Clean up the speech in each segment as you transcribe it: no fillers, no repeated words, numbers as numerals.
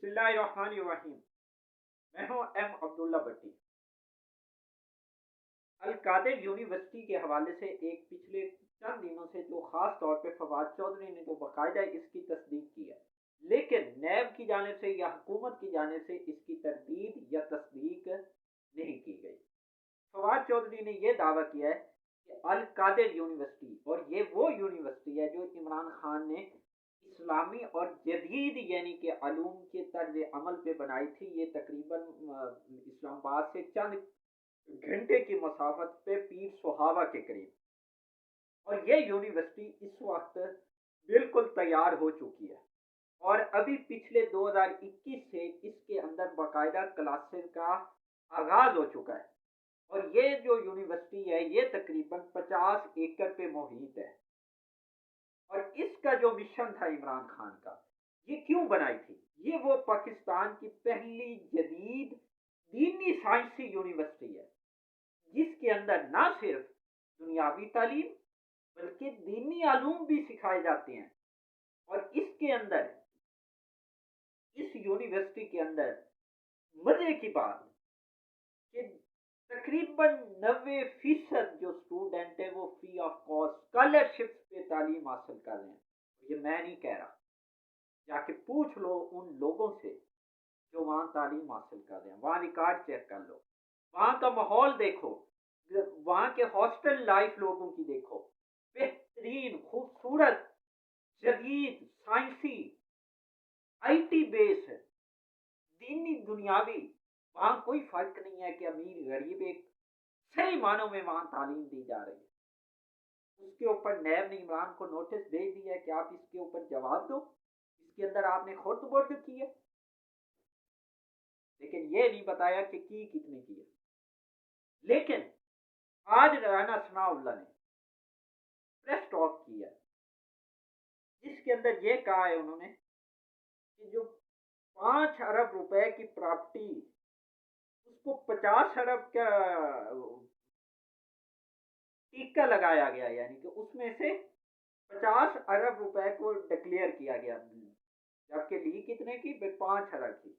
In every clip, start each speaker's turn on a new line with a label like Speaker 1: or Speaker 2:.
Speaker 1: बिस्मिल्लाहिर्रहमानिर्रहीम। मैं हूं एम अब्दुल्ला भट्टी। अल कादिर यूनिवर्सिटी के हवाले से एक पिछले चंद दिनों से जो खास तौर पे फवाद चौधरी ने जो बाकायदा इसकी तस्दीक की है, लेकिन नैब की जानिब से या हुकूमत की जानिब से इसकी तरदीद या तस्दीक नहीं की गई। फवाद चौधरी ने यह दावा किया है कि अल कादिर यूनिवर्सिटी, और ये वो यूनिवर्सिटी है जो इमरान खान ने इस्लामी और जदीद यानी कि अलूम के तर्ज अमल पे बनाई थी। ये तकरीबन इस्लामाबाद से चंद घंटे की मसाफत पे पीर सुहावा के करीब, और ये यूनिवर्सिटी इस वक्त बिल्कुल तैयार हो चुकी है। और अभी पिछले 2021 से इसके अंदर बाकायदा क्लासेस का आगाज हो चुका है। और ये जो यूनिवर्सिटी है ये तकरीबन 50 एकड़ पे मुहित है। और इसका जो मिशन था इमरान खान का, ये क्यों बनाई थी? ये वो पाकिस्तान की पहली जदीद दीनी साइंसी यूनिवर्सिटी है जिसके अंदर ना सिर्फ दुनियावी तालीम बल्कि दीनी आलूम भी सिखाए जाते हैं। और इसके अंदर, इस यूनिवर्सिटी के अंदर मजे की बात कि तकरीबन 90% जो स्टूडेंट है वो फ्री ऑफ कॉस्ट स्कॉलरशिप पे तालीम हासिल कर रहे हैं। ये मैं नहीं कह रहा, जाके पूछ लो उन लोगों से जो वहाँ तालीम हासिल कर रहे हैं, वहाँ रिकॉर्ड चेक कर लो, वहाँ का माहौल देखो, वहाँ के हॉस्टल लाइफ लोगों की देखो, बेहतरीन खूबसूरत जदीद साइंसी आईटी बेस है, दीनी दुनियावी। वहाँ कोई फर्क नहीं है कि अमीर गरीब, एक सही मानों में वहाँ तालीम दी जा रही है। उसके ऊपर नैब ने इमरान को नोटिस भेज दिया है कि आप इसके ऊपर जवाब दो, इसके अंदर आपने खुर्द बुर्द की है, लेकिन ये नहीं बताया कि कितने की है। लेकिन आज राना सनाउल्लाह ने प्रेस टॉक किया जिसके अंदर ये कहा है उन्होंने कि जो 5 अरब रुपए की प्रॉपर्टी, उसको 50 अरब का टीका लगाया गया, यानी कि उसमें से 50 अरब रुपए को डिक्लेयर किया गया, जबकि ली कितने की? 5 अरब की।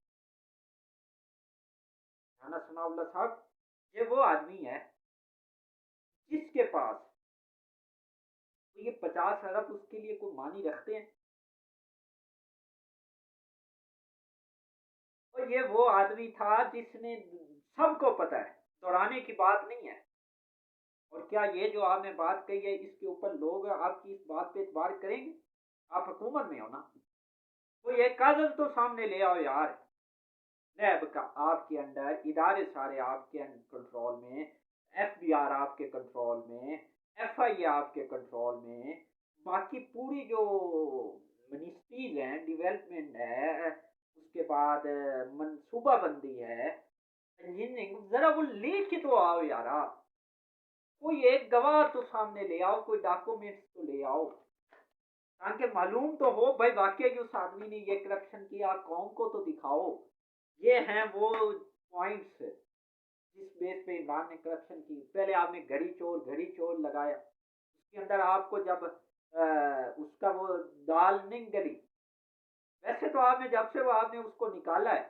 Speaker 1: राना सनाउल्लाह साहब, ये वो आदमी है जिसके पास, तो ये 50 अरब उसके लिए कोई मानी रखते हैं? और ये वो आदमी था जिसने, सबको पता है, दोहराने की बात नहीं है। और क्या ये जो आपने बात कही है इसके ऊपर लोग आपकी इस बात पे इतबार करेंगे? आप हुकूमत में हो ना, तो ये कागज तो सामने ले आओ यार। नैब का आपके अंडर इदारे सारे आपके कंट्रोल में, एफबीआर आपके कंट्रोल में, एफआईए आपके कंट्रोल में, बाकी पूरी जो मिनिस्ट्रीज हैं, डेवलपमेंट है, उसके बाद मनसूबाबंदी है, इंजीनियरिंग, जरा वो लेके तो आओ यार। आप कोई एक गवाह तो सामने ले आओ, कोई डॉक्यूमेंट्स तो ले आओ, ताकि मालूम तो हो भाई वाकई उस आदमी ने ये करप्शन किया, कौम को तो दिखाओ। ये हैं वो पॉइंट्स जिस बेस पे इमरान ने करप्शन की। पहले आपने घड़ी चोर लगाया, उसके अंदर आपको जब उसका वो दाल नहीं गली, वैसे तो आपने जब से वो आपने उसको निकाला है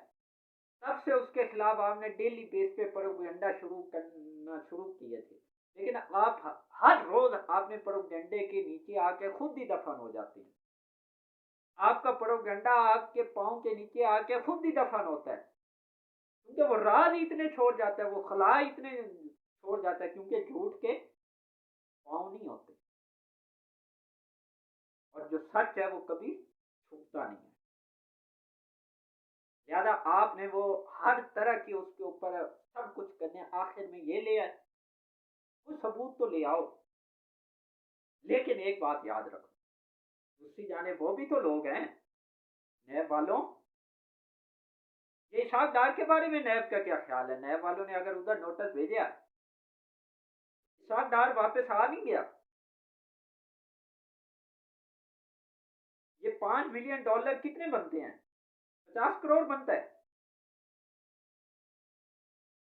Speaker 1: तब से उसके खिलाफ आपने डेली बेस पे प्रोपेगेंडा शुरू करना शुरू किए थे। लेकिन आप हर रोज आपने प्रोपेगेंडे के नीचे आके खुद ही दफन हो जाते हैं। आपका प्रोपेगेंडा आपके पाँव के नीचे आके खुद ही दफन होता है, क्योंकि वो राज इतने छोड़ जाता है, वो खला इतने छोड़ जाता है, क्योंकि झूठ के पाँव नहीं होते और जो सच है वो कभी छुपता नहीं है। लिहाजा आपने वो हर तरह की उसके ऊपर सब कुछ करने, आखिर में ये ले आए, कुछ सबूत तो ले आओ। लेकिन एक बात याद रखो, दूसरी जाने वो भी तो लोग हैं नैब वालों। ये इशाक डार के बारे में नैब का क्या ख्याल है? नैब वालों ने अगर उधर नोटिस भेजा, इशाक डार वापस आ नहीं गया। ये $5 मिलियन कितने बनते हैं? 50 करोड़ बनता है।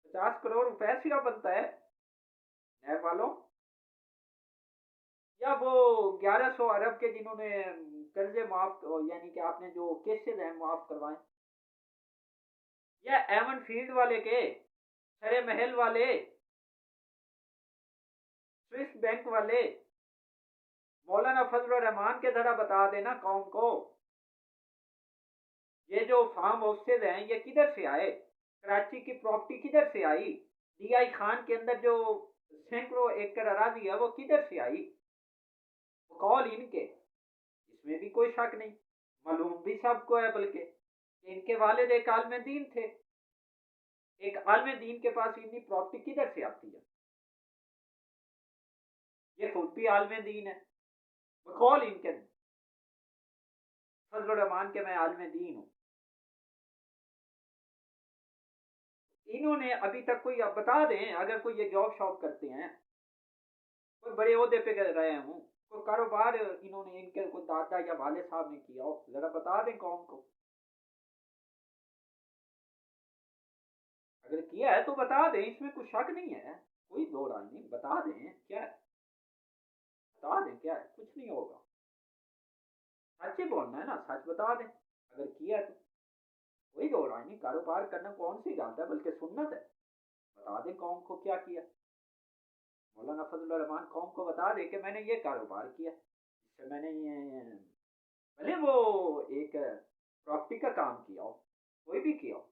Speaker 1: 50 करोड़ रुपए सिर्फ बनता है नैब वालों। या वो 1100 अरब के जिन्होंने कर्जे माफ, यानी कि आपने जो केसेस हैं माफ करवाए, या एमन फील्ड वाले के, सरे महल वाले, स्विस बैंक वाले, मौलाना फजल रहमान के जरा बता देना कौम को, ये जो फार्म हाउसेज हैं ये किधर से आए, कराची की प्रॉपर्टी किधर से आई, डीआई खान के अंदर जो सैकड़ों एकड़ अराजी है वो किधर से आई, कॉल इनके, इसमें भी कोई शक नहीं, मालूम भी सबको है, बल्कि इनके वालिद एक आलम दीन थे, एक आलम दीन के पास इतनी प्रॉपर्टी किधर से आती है, ये खुद भी आलम दीन है, बकौल इनके फजल रहमान के मैं आलम दीन हूँ। इन्होंने अभी तक कोई, अब बता दें अगर कोई ये जॉब शॉप करते हैं, कोई बड़े ओहदे पे रहे हूँ, कोई कारोबार इन्होंने इनके कोई दादा या वाले साहब ने किया हो, जरा बता दें कौम को, अगर किया है तो बता दें, इसमें कुछ शक नहीं है, कोई दो राय नहीं, बता दें क्या है, बता दें क्या है, कुछ नहीं होगा, सच ही बोलना है ना, सच बता दें अगर किया है तो, कोई दो राय नहीं, कारोबार करना कौन सी बात है, बल्कि सुन्नत है, बता दें कौम को क्या किया, मौलाना फजल रहमान कौम को बता दे कि मैंने ये कारोबार किया, इससे मैंने ये, भले वो एक प्रॉपर्टी का काम किया हो, कोई भी किया हो,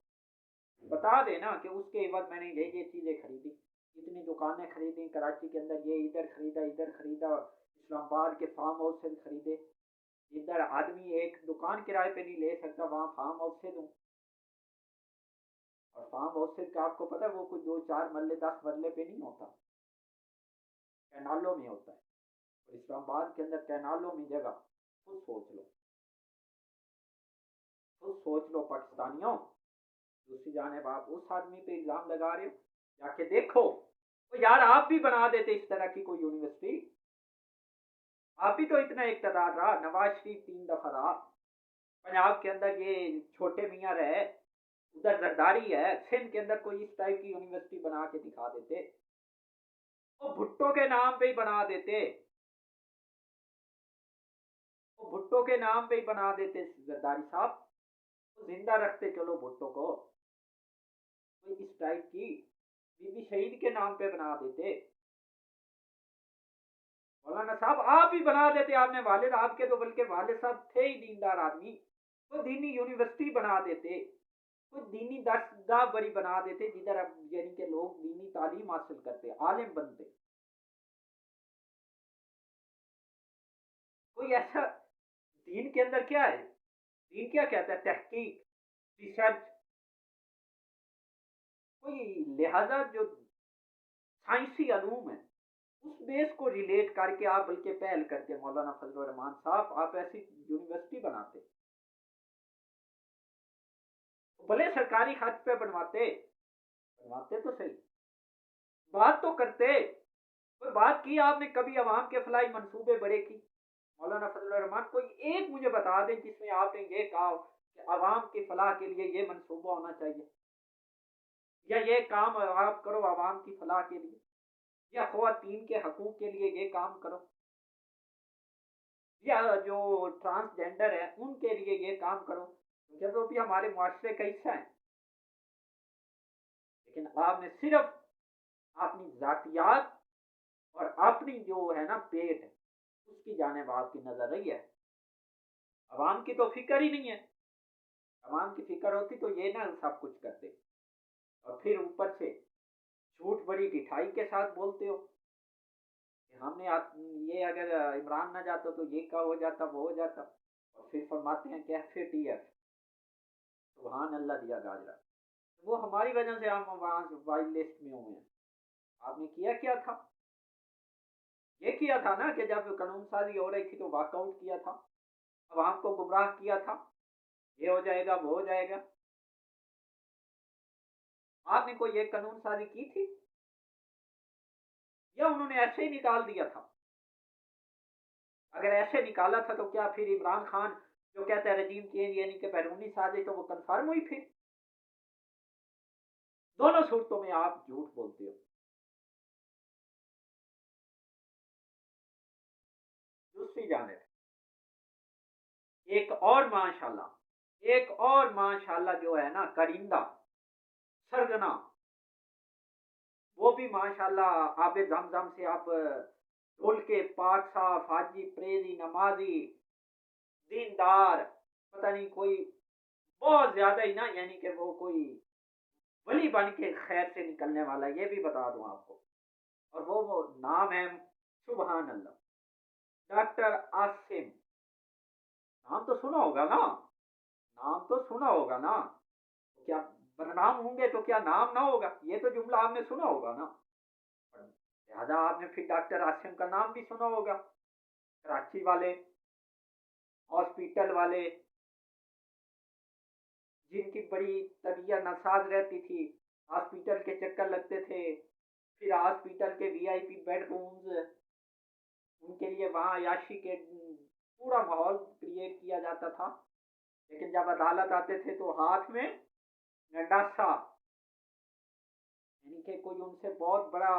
Speaker 1: बता देना कि उसके बाद मैंने ये चीज़ें खरीदी, इतनी दुकानें खरीदी कराची के अंदर, ये इधर खरीदा, इस्लामाबाद के फार्म हाउस से खरीदे, इधर आदमी एक दुकान किराए पे नहीं ले सकता, वहाँ फार्म हाउस से दूँ, और फार्म हाउस से का आपको पता है वो कोई 2 4 मरले 10 मरले पे नहीं होता, कैनालों में होता है, और इस्लामाबाद के अंदर कैनालों में जगह, खुद सोच लो, खुद सोच लो पाकिस्तानियों, दूसरी जाने आप उस आदमी पे इल्जाम लगा रहे हो, जाके देखो, तो यार आप भी बना देते इस तरह की कोई यूनिवर्सिटी, आप भी तो इतना इक़्तिदार रहा, नवाज शरीफ 3 दफा रहा, पंजाब के अंदर ये छोटे मियाँ रहे, उधर जरदारी है, सिंध के अंदर कोई इस टाइप की यूनिवर्सिटी बना के दिखा देते, वो भुट्टो के नाम पे ही बना देते, वो भुट्टो के नाम पे ही बना देते जरदारी साहब, तो जिंदा रखते चलो भुट्टो को, कोई इस टाइप की बीबी शहीद के नाम पे बना देते, मौलाना साहब आप ही बना देते, आपने वालिद आपके तो बल्कि वालिद साहब थे ही दीनदार आदमी, कोई दीनी यूनिवर्सिटी बना देते, कोई दीनी दरसगाह बड़ी बना देते, जिधर अब यानी के लोग दीनी तालीम हासिल करते, आलिम बनते, कोई ऐसा, दीन के अंदर क्या है, दीन क्या कहता है, तहकीक, रिसर्च, कोई लिहाजा जो साइंसी अलूम है उस बेस को रिलेट करके आप बल्कि पहल करते, मौलाना फजल रहमान साहब आप ऐसी यूनिवर्सिटी बनाते, भले सरकारी खर्च पे बनवाते, बनवाते तो सही, बात तो करते, कोई बात की आपने कभी अवाम के फलाई मंसूबे बड़े की, मौलाना फजल रहमान कोई एक मुझे बता दें जिसमें आपने ये कहा कि अवाम की फलाह के लिए ये मंसूबा होना चाहिए, या ये काम आप करो अवाम की फलाह के लिए, या ख्वातीन के हकूक के लिए ये काम करो, या जो ट्रांसजेंडर है उनके लिए ये काम करो, क्योंकि वो भी हमारे मुआशरे का हिस्सा है, लेकिन आपने सिर्फ अपनी जातियात और अपनी जो है ना पेट उसकी जानेब आपकी नजर रही है, अवाम की तो फिक्र ही नहीं है, अवाम की फिक्र होती तो ये ना सब कुछ करते, और फिर ऊपर से झूठ बड़ी ढिठाई के साथ बोलते हो कि हमने ये अगर इमरान ना जाता तो ये का हो जाता वो हो जाता, और फिर फरमाते हैं कैफेटियर, सुबहान अल्लाह दिया गाजरा, वो हमारी वजह से हम वहाँ वाइल्ड लिस्ट में हुए हैं, आपने किया क्या था, ये किया था ना कि जब कानून साजी हो रही थी तो वॉकआउट किया था, अब आपको गुमराह किया था, ये हो जाएगा वो हो जाएगा, आपने कोई एक कानून साजी की थी, या उन्होंने ऐसे ही निकाल दिया था, अगर ऐसे निकाला था तो क्या फिर इमरान खान जो कहता है रजीम चेंज यानी कि बैरूनी साजिश, तो वो कंफर्म हुई, फिर दोनों सूरतों में आप झूठ बोलते हो, दूसरी जाने एक और माशाल्लाह, एक और माशाल्लाह जो है ना करिंदा, सरगना, वो भी माशाल्लाह आबे जमजम से आप ढोल के पाक साफ हाजी प्रेजी नमाजी दीनदार, पता नहीं कोई बहुत ज्यादा ही ना, यानी कि वो कोई वली बन के खैर से निकलने वाला, ये भी बता दूं आपको। और वो नाम है, सुबहान अल्लाह, डॉक्टर आसिम। नाम तो सुना होगा ना, नाम तो सुना होगा ना, तो क्या बदनाम होंगे तो क्या नाम ना होगा, ये तो जुमला आपने सुना होगा ना। लिहाजा आपने फिर डॉक्टर आसिम का नाम भी सुना होगा। कराची वाले, हॉस्पिटल वाले, जिनकी बड़ी तबीयत नासाज रहती थी, हॉस्पिटल के चक्कर लगते थे, फिर हॉस्पिटल के वीआईपी बेडरूम्स, उनके लिए वहां अयाशी के पूरा माहौल क्रिएट किया जाता था। लेकिन जब अदालत आते थे तो हाथ में गंडासा, यानी कि कोई उनसे बहुत बड़ा।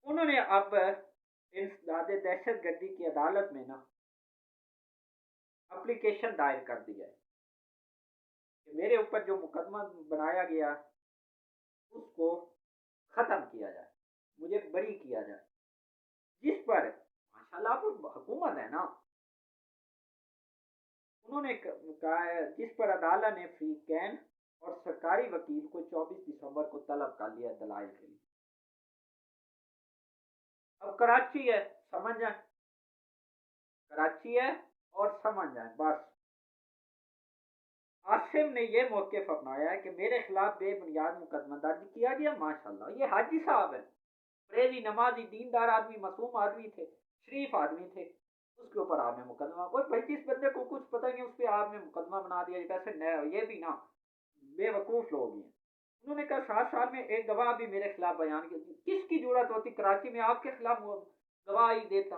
Speaker 1: उन्होंने अब इंसदाद दहशत गर्दी की अदालत में ना एप्लीकेशन दायर कर दिया है कि मेरे ऊपर जो मुकदमा बनाया गया उसको खत्म किया जाए, मुझे बरी किया जाए। जिस पर माशाल्लाह हुकूमत है ना, उन्होंने कहा है, जिस पर अदालत ने फ्री कैन और सरकारी वकील को 24 दिसंबर को तलब कर लिया दलाइल के लिए। अब कराची है, समझ जाए, कराची है और समझ जाए बस। आसिम ने यह मौक़िफ़ अपनाया है कि मेरे खिलाफ बेबुनियाद मुकदमा दर्ज किया गया। माशाल्लाह, ये हाजी साहब है, प्रेजी नमाजी दीनदार आदमी, मासूम आदमी थे, शरीफ आदमी थे, उसके ऊपर आपने मुकदमा, और भाई जिस बंदे को कुछ पता नहीं उस पर आपने मुकदमा बना दिया। वैसे ये भी ना बेवकूफ़ लोग हैं। उन्होंने कहा 7 साल में एक गवाह भी मेरे खिलाफ बयान किया, किसकी जरूरत होती कराची में आपके खिलाफ गवाह ही देता,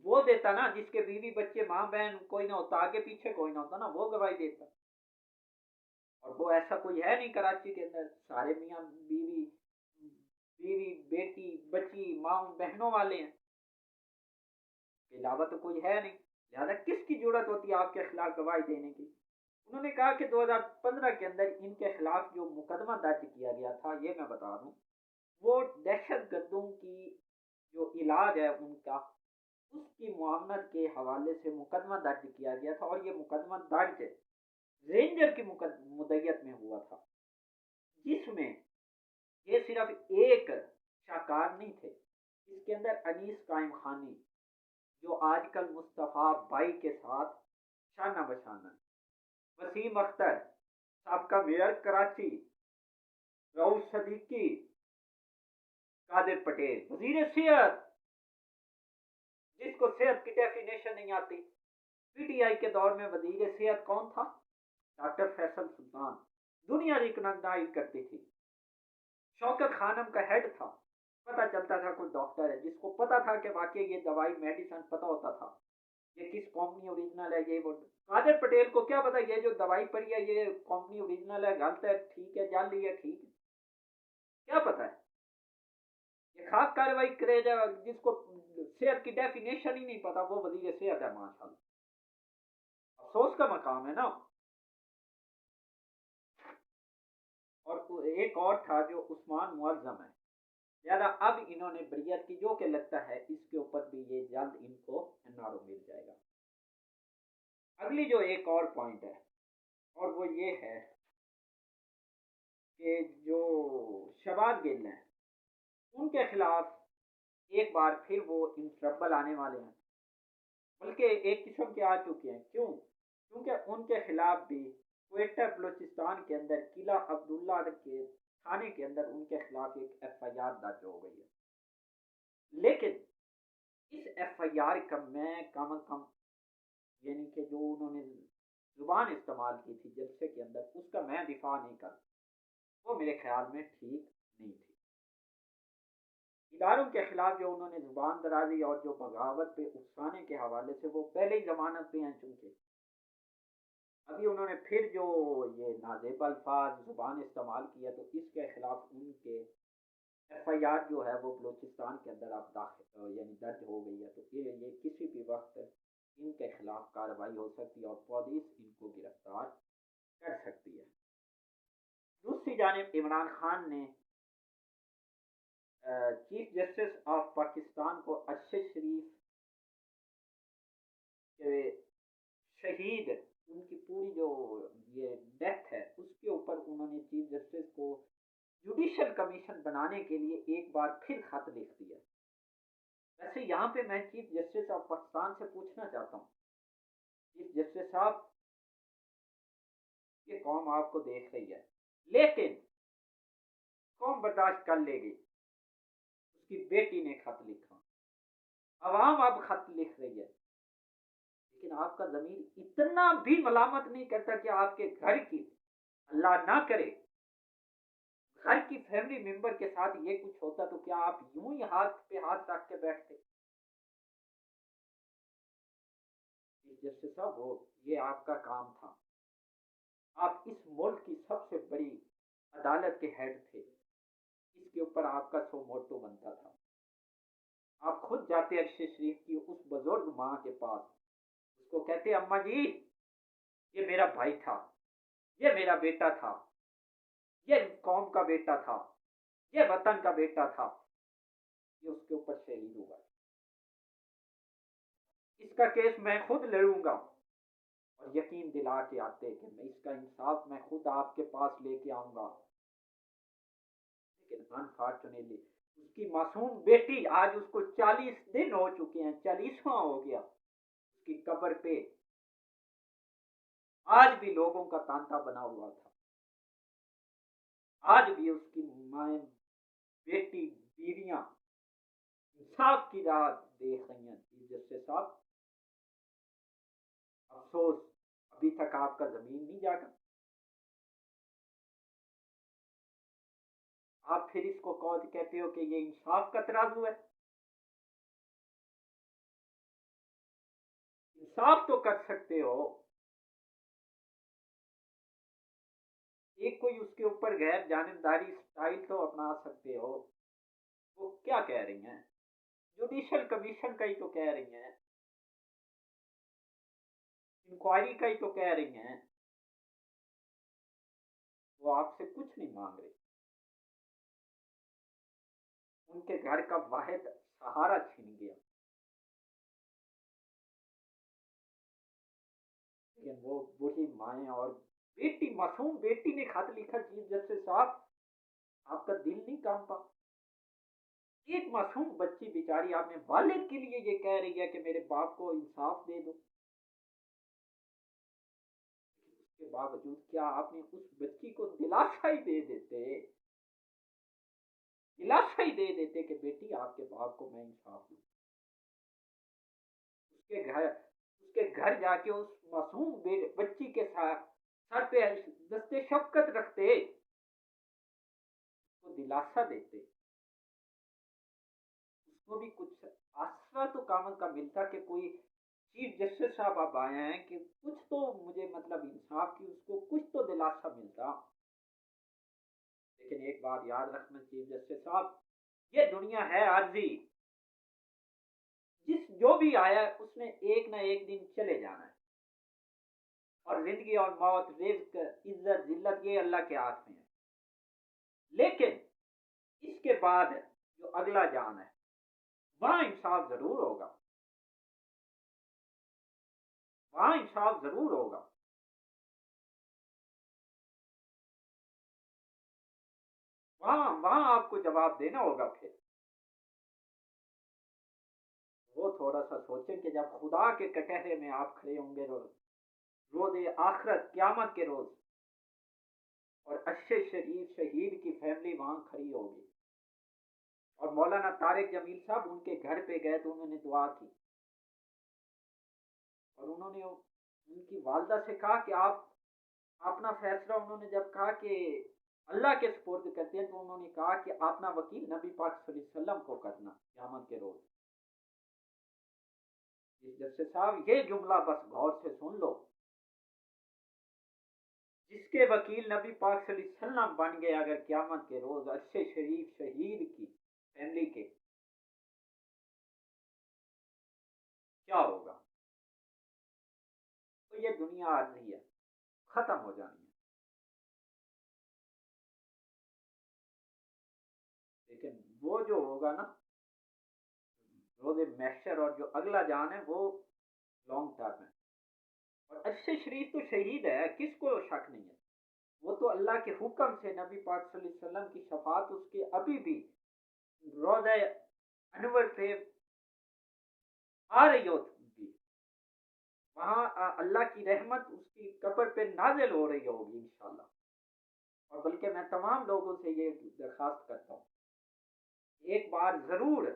Speaker 1: वो देता ना जिसके बीवी बच्चे माँ बहन कोई ना होता, आगे पीछे कोई ना होता ना, वो गवाही देता। और वो ऐसा कोई है नहीं कराची के अंदर, सारे मियाँ बीवी, बीवी बेटी बच्ची माँ बहनों वाले हैं, के अलावा तो कोई है नहीं। लिहाजा किसकी जरूरत होती है आपके खिलाफ गवाही देने की। उन्होंने कहा कि 2015 के अंदर इनके खिलाफ जो मुकदमा दर्ज किया गया था, ये मैं बता दूं, वो दहशत गर्दों की जो इलाज है उनका, उसकी मुआवनत के हवाले से मुकदमा दर्ज किया गया था। और ये मुकदमा दर्ज रेंजर की मुद्दत में हुआ था, जिसमें ये सिर्फ एक शाकार नहीं थे, इसके अंदर अनीस कायम खानी, जो आजकल मुस्तफ़ा भाई के साथ शाना बशाना, वसीम अख्तर सबका मेयर कराची, रऊफ सदीकी, कादिर पटेल वजीर सेहत, जिसको सेहत की डेफिनेशन नहीं आती। पीटीआई के दौर में वजीर सेहत कौन था? डॉक्टर फैसल सुल्तान, दुनिया रिकॉग्नाइज करती थी। शौकत खानम का हेड था, पता चलता था कोई डॉक्टर है, जिसको पता था कि वाकई ये दवाई मेडिसिन पता होता था, ये किस कंपनी ओरिजिनल है, ये वो। कादिर पटेल को क्या पता ये जो दवाई पड़ी है ये कंपनी ओरिजिनल है, गलत है, ठीक है, जाली है, ठीक है, क्या पता है। ये खास कार्रवाई करेगा जिसको सेहत की डेफिनेशन ही नहीं पता, वो वजीर सेहत है माशाल्लाह। अफसोस का मकाम है ना। और एक और था जो उस्मान मुअज्जम है, लिहाजा अब इन्होंने बरियत की, जो कि लगता है इसके ऊपर भी ये जल्द इनको एनआरओ मिल जाएगा। अगली जो एक और पॉइंट है, और वो ये है कि जो शहबाज गिल हैं, उनके खिलाफ एक बार फिर वो इन ट्रबल आने वाले हैं, बल्कि एक किस्म के आ चुके हैं। क्यों? क्योंकि उनके खिलाफ भी क्वेटा बलूचिस्तान के अंदर किला अब्दुल्ला के थाने के अंदर उनके खिलाफ एक एफआईआर दर्ज हो गई है। लेकिन इस एफआईआर का मैं कम अज कम, यानी कि जो उन्होंने जुबान इस्तेमाल की थी जलसे के अंदर, उसका मैं दिफा नहीं कर, वो मेरे ख्याल में ठीक नहीं थी। इदारों के खिलाफ जो उन्होंने जुबान दराजी और जो बगावत पे उकसाने के हवाले से, वो पहले ही जमानत पे हैं, चूंकि अभी उन्होंने फिर जो ये नाजेब अल्फाज जुबान इस्तेमाल किया, तो इसके खिलाफ उनके एफआईआर जो है वो बलूचिस्तान के अंदर अब दाखिल यानी दर्ज हो गई है। तो ये किसी भी वक्त इनके खिलाफ कार्रवाई हो सकती है और पुलिस इनको गिरफ्तार कर सकती है। दूसरी जानिब इमरान खान ने चीफ जस्टिस ऑफ पाकिस्तान को अरशद शरीफ के शहीद, उनकी पूरी जो ये डेथ है उसके ऊपर उन्होंने चीफ जस्टिस को जुडिशल कमीशन बनाने के लिए एक बार फिर खत लिख दिया। वैसे यहाँ पे मैं चीफ जस्टिस ऑफ पाकिस्तान से पूछना चाहता हूँ, चीफ जस्टिस साहब, ये कौम आपको देख रही है, लेकिन कौम बर्दाश्त कर लेगी। उसकी बेटी ने खत लिखा, अवाम अब खत लिख रही है, लेकिन आपका जमीर इतना भी मलामत नहीं करता कि आपके घर की, अल्लाह ना करे, घर की फैमिली मेंबर के साथ ये कुछ होता तो क्या आप यूं ही हाथ पे हाथ रख के बैठते? जस्टिस साहब, वो ये आपका काम था। आप इस मुल्क की सबसे बड़ी अदालत के हेड थे, इसके ऊपर आपका सो मोटो बनता था। आप खुद जाते अरशद शरीफ की उस बुजुर्ग माँ के पास, उसको कहते अम्मा जी, ये मेरा भाई था, ये मेरा बेटा था, ये कौम का बेटा था, ये वतन का बेटा था, ये उसके ऊपर शहीद हुआ, इसका केस मैं खुद लड़ूंगा। और यकीन दिला के आते कि मैं इसका इंसाफ मैं खुद आपके पास लेके आऊंगा। लेकिन अनफॉर्चुनेटली उसकी मासूम बेटी, आज उसको 40 दिन हो चुके हैं, 40वां हो गया, उसकी कब्र पे आज भी लोगों का तांता बना हुआ था। आज भी उसकी माए, बेटी, बीवियां इंसाफ की राह देख रही हैं। जैसे साहब, अफसोस, अभी तक आपका जमीन नहीं जागा। आप फिर इसको कौन कहते हो कि ये इंसाफ का तराजू है? इंसाफ तो कर सकते हो, एक कोई उसके ऊपर गैर जानिबदारी स्टाइल तो अपना सकते हो। वो क्या कह रही हैं, जुडिशल कमीशन का ही तो कह रही हैं, इंक्वायरी का ही तो कह रही हैं। वो आपसे कुछ नहीं मांग रही, उनके घर का वाहिद सहारा छीन गया। लेकिन वो बूढ़ी माए और बेटी, मासूम बेटी ने खत लिखा, चीफ जस्टिस साहब, आपका दिल नहीं कांपा? एक मासूम बच्ची बेचारी आपने वालिद के लिए ये कह रही है कि मेरे बाप को इंसाफ दे दो। उसके बावजूद क्या आपने उस बच्ची को दिलासा ही दे देते, दिलासा ही दे देते कि बेटी आपके बाप को मैं इंसाफ दूं। उसके घर जाके उस मासूम बच्ची के साथ सर पे दस्ते शफकत रखते, उसको दिलासा देते, उसको भी कुछ आसरा तो कामन का मिलता कि कोई चीफ जस्टिस साहब अब आए हैं कि कुछ तो मुझे मतलब इंसाफ की उसको कुछ तो दिलासा मिलता। लेकिन एक बात याद रखना चीफ जस्टिस साहब, ये दुनिया है आरजी, जिस जो भी आया उसने एक ना एक दिन चले जाना है। और जिंदगी और मौत, रिज्क, इज्जत, जिल्लत, ये अल्लाह के हाथ में है। लेकिन इसके बाद जो अगला जान है, वहां इंसाफ जरूर होगा, वहां इंसाफ जरूर होगा। वहां वहां आपको जवाब देना होगा। फिर वो थोड़ा सा सोचें कि जब खुदा के कटहरे में आप खड़े होंगे, रोज आखिरत, क्यामत के रोज, और अरशद शरीफ शहीद की फैमिली वहां खड़ी होगी, और मौलाना तारिक जमील साहब उनके घर पे गए तो उन्होंने दुआ की, और उन्होंने उनकी वालदा से कहा कि आप अपना फैसला, उन्होंने जब कहा कि अल्लाह के सुपुर्द करते हैं, तो उन्होंने कहा कि अपना वकील नबी पाक सल्लल्लाहु अलैहि वसल्लम को करना क़यामत के रोज। जैसे साहब, ये जुमला बस गौर से सुन लो, जिसके वकील नबी पाक सल्लल्लाहु अलैहि वसल्लम बन गए अगर क़यामत के रोज अरशद शरीफ शहीद की फैमिली के, क्या होगा? दुनिया आर्जी है, खत्म हो जानी है। लेकिन वो जो होगा ना रोज़े महशर, और जो अगला जान है वो लॉन्ग टर्म है। और अच्छे शरीफ तो शहीद है, किसको शक नहीं है। वो तो अल्लाह के हुक्म से नबी पाक सल्लल्लाहु अलैहि वसल्लम की शफात उसके अभी भी रोज़े अनवर पे आ रही होगी। वहाँ अल्लाह की रहमत उसकी कब्र पे नाजिल हो रही होगी इंशाल्लाह। और बल्कि मैं तमाम लोगों से ये दरख्वास्त करता हूँ, एक बार ज़रूर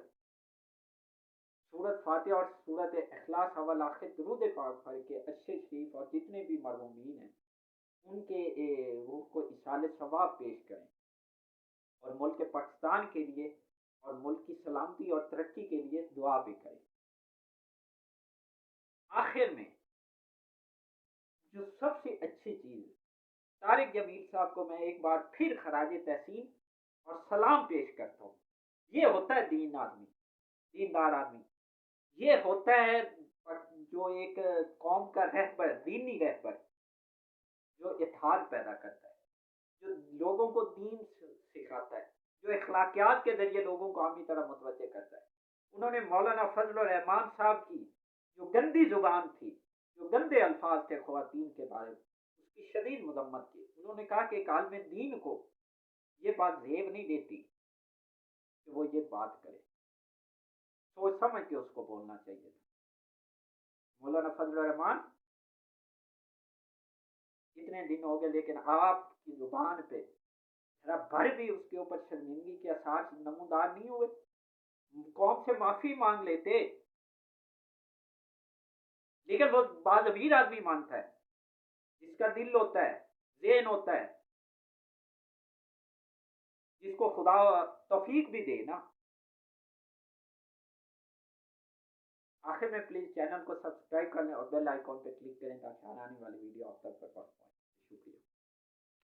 Speaker 1: सूरत फातिहा और सूरत इखलास अव्वल आखिर दुरूद पाक पढ़ के अच्छे शरीफ और जितने भी मरहूमीन हैं उनके रूह को इसाले सवाब पेश करें, और मुल्क पाकिस्तान के लिए और मुल्क की सलामती और तरक्की के लिए दुआ भी करें। आखिर में जो सबसे अच्छी चीज़, तारिक जमील साहब को मैं एक बार फिर खराज तहसीन और सलाम पेश करता हूँ। ये होता है दीनदार आदमी। ये होता है जो एक कौम का रहबर, दीनी रहबर, जो इत्तेहाद पैदा करता है, जो लोगों को दीन सिखाता है, जो अखलाकियात के जरिए लोगों को आमी तरह मुतवज्जे करता है। उन्होंने मौलाना फजल रहमान साहब की जो गंदी जुबान थी, जो गंदे अल्फाज थे ख्वातीन के बारे में, उसकी शदीद मजम्मत की। उन्होंने कहा कि एक आलिम दीन को ये बात जेब नहीं देती कि वो ये बात करे, सोच समझ के उसको बोलना चाहिए था। मौलाना फजल रहमान, कितने दिन हो गए लेकिन आपकी जुबान पे जरा भर भी उसके ऊपर शर्मिंदगी के आसार नमूदार नहीं हुए। कौम से माफी मांग लेते, लेकिन वो बाज़मीर आदमी मानता है, जिसका दिल होता है, ज़हन होता है, जिसको खुदा तौफीक भी दे ना। आखिर में प्लीज़ चैनल को सब्सक्राइब कर लें और बेल आइकॉन पर क्लिक करें ताकि आने वाली वीडियो आप तक पहुंच पाए। शुक्रिया।